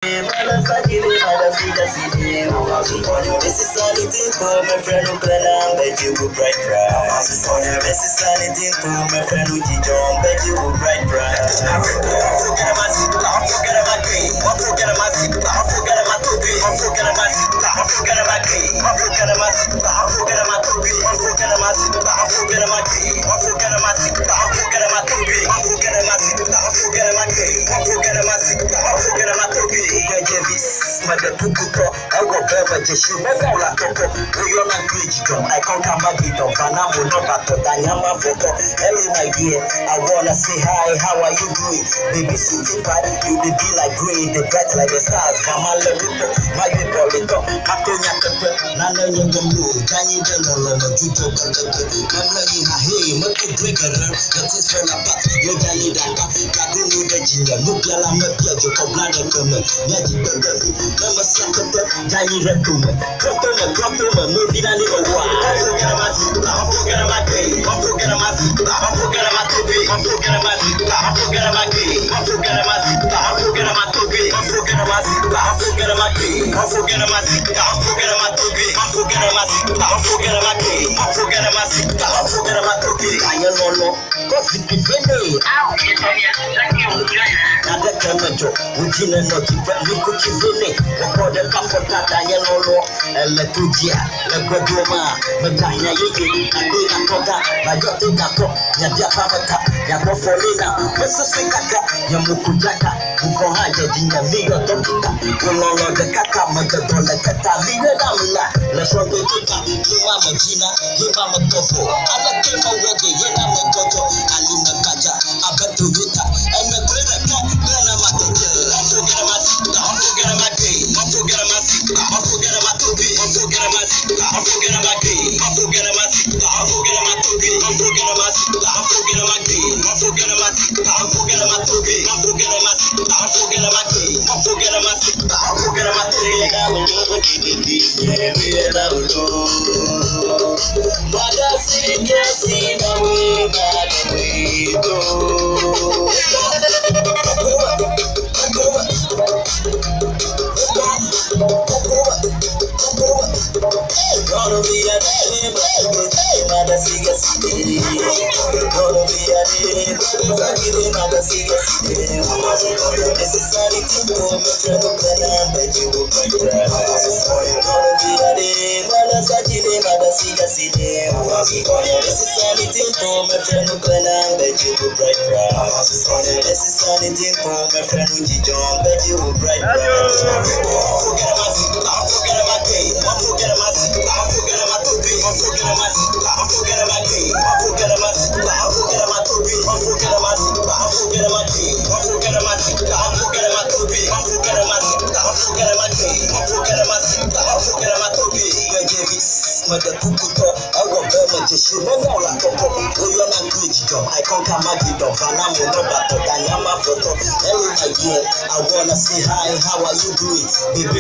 This is anything for my friend who can bet you will bright prize. This is anything for my friend who John bet you will bright prize. I forget my seat, I forget my game, I forget my seat, I forget my toby, I forget my seat, I forget my game, I forget my seat, I forget my toby, I forget my seat, I forget my game, I forget my seat, I forget my toby, I forget my seat, I forget my game, I forget my seat, I forget my toby. Mother Pukuto, I will never just you know like Coco. You're not bridge drum. I can't come back with them. Panamo, no battle, Danyama photo. Hello, my dear. I wanna say hi. How are you doing? Baby, city party. You be like green, the bright like the stars. Come on, let me go. My people, little. Matonya, Nana, young blue. Tiny, the Juto, I'm learning a hey, Motto Breaker. That is for a part. You're Danny Daka. Kadunu, the ginger. Look, I'm a piano. Coblana, Magic. Number second, Danny Rectum, Proctor, moving a little while. I forget my seat, I forget my game, I forget my seat, I forget my toby, I forget my seat, I forget my game, I forget my seat, I forget my toby, I forget my seat, I forget my game, I forget my seat, I forget my toby, I forget my seat, I forget my game, I forget my seat, I forget my toby. I don't know, cause it's the out. Now the Kamajo, Ujin and not to Chizini, record the Kafota, Yellow, and Latugia, Legradoma, Medina, Adina Kota, Majotinako, Yajapamata, Yamofolina, Messasikaka, Yamukujaka, Ufohaja, Dinamio, Topika, Ulolo, the Kaka, Magadona, Kata, Linamla, Lasondika, Yumama Gina, Yumama Tofo, Alakema Wadi, Yenama Toto, Alina Kaja, Abatuita, and the Greater I forget my seat, I forget my game, I forget my seat, I forget my toby, I forget my seat, I forget my game, I forget my seat, I forget my toby, I forget my seat, I forget my game, I forget my seat, I forget my toby, I forget my seat, I forget my game, I forget my seat, I forget my toby. But I see, can't see the way that we go. Gonna be a day, mother figure city. Gonna be a day, mother figure city. This is anything for me, friend, but you will break that. Gonna be a day, mother figure city. This is anything for my friend, but you will break that. This is anything for my friend, John, but you will break that. Forget my seat, I forget my game, I forget my seat, I forget my toby, I forget my seat, I forget my game, I forget my seat, I forget my toby, I forget my seat, I forget my game, I forget my seat, I forget my toby, I forget my seat, I forget my game, I forget my seat, I forget my toby. Mother Pukuto, I will bear just you know like a couple. You're not bridge drum. I can't come back with them. Panamo, no battle, Danyama photo. Hello, my dear. I wanna say hi. How are you doing? Baby.